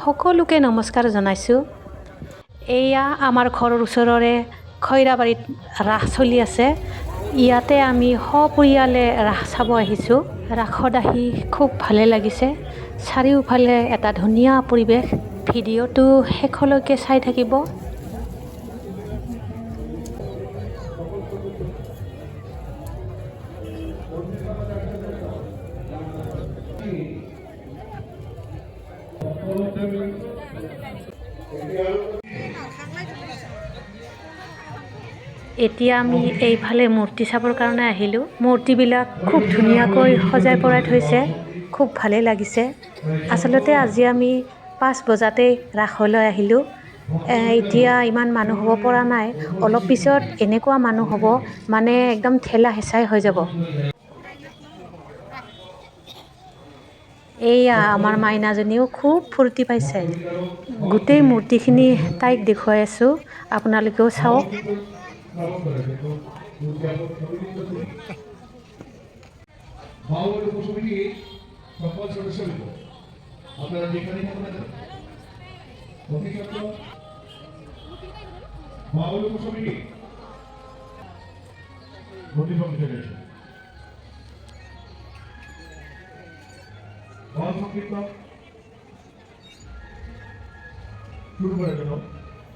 সকলোকে নমস্কাৰ জনাইছোঁ। এয়া আমাৰ ঘৰৰ ওচৰৰে খৈৰাবাৰীত ৰাস চলি আছে। ইয়াতে আমি সপৰিয়ালে ৰাস চাব আহিছোঁ। ৰাসত আহি খুব ভালে লাগিছে। চাৰিওফালে এটা ধুনীয়া পৰিৱেশ। ভিডিঅ'টো শেষলৈকে চাই থাকিব। এতিয়া আমি এইফালে মূৰ্তি চাবৰ কাৰণে আহিলোঁ। মূৰ্তিবিলাক খুব ধুনীয়াকৈ সজাই পৰাই থৈছে, খুব ভালেই লাগিছে। আচলতে আজি আমি 5 বজাতেই ৰাসলৈ আহিলোঁ। এতিয়া ইমান মানুহ হ'ব পৰা নাই। অলপ পিছত এনেকুৱা মানুহ হ'ব, মানে একদম ঠেলা হেঁচাই হৈ যাব। এয়া আমাৰ মাইনাজনীও খুব ফূৰ্তি পাইছে। গোটেই মূৰ্তিখিনি তাইক দেখুৱাই আছোঁ, আপোনালোকেও চাওক।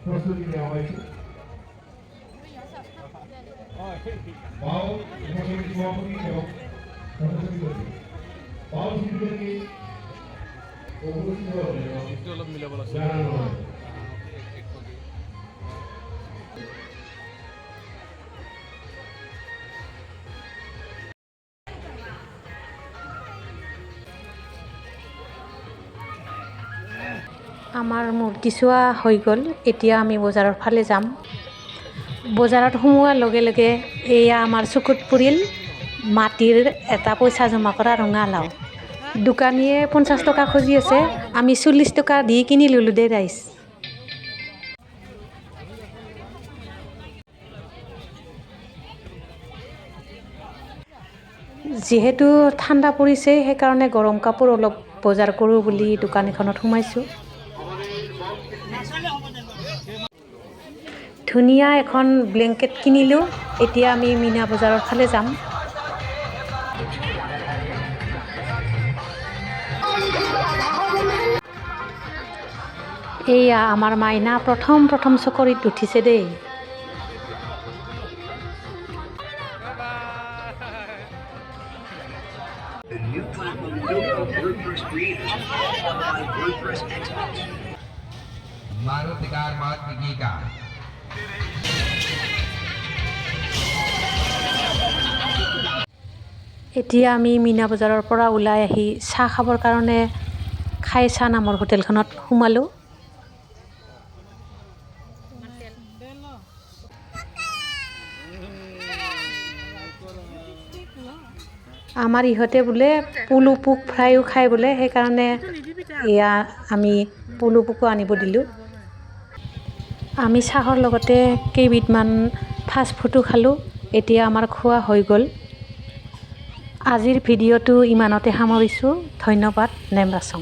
প্ৰস্তুতি নেওয়া হয়েছে। সভাপতি এবং আমাৰ মূৰ্তি চোৱা হৈ গ'ল। এতিয়া আমি বজাৰৰ ফালে যাম। বজাৰত সোমোৱাৰ লগে লগে এয়া আমাৰ চকুত পৰিল মাটিৰ এটা পইচা জমা কৰা ৰঙালাও। দোকানীয়ে 50 টকা খুজি আছে, আমি 40 টকা দি কিনি ল'লোঁ দে ৰাইজ। যিহেতু ঠাণ্ডা পৰিছে, সেইকাৰণে গৰম কাপোৰ অলপ বজাৰ কৰোঁ বুলি দোকান এখনত সোমাইছোঁ। ধুনীয়া এখন ব্লেংকেট কিনিলোঁ। এতিয়া আমি মীনা বজাৰৰ ফালে যাম। এয়া আমাৰ মাইনা প্ৰথম চকৰিত উঠিছে দেই। এতিয়া আমি মীনা বজাৰৰ পৰা ওলাই আহি চাহ খাবৰ কাৰণে খাইছা নামৰ হোটেলখনত সোমালোঁ। আমাৰ ইহঁতে বোলে পুলু পোক ফ্ৰাইও খায় বোলে, সেইকাৰণে এয়া আমি পুলু পোকো আনিব দিলোঁ। আমি চাহৰ লগতে কেইবিধমান ফাষ্ট ফুডো খালোঁ। এতিয়া আমাৰ খোৱা হৈ গ'ল। আজিৰ ভিডিঅ'টো ইমানতে সামৰিছোঁ। ধন্যবাদ। নেমৰাচং।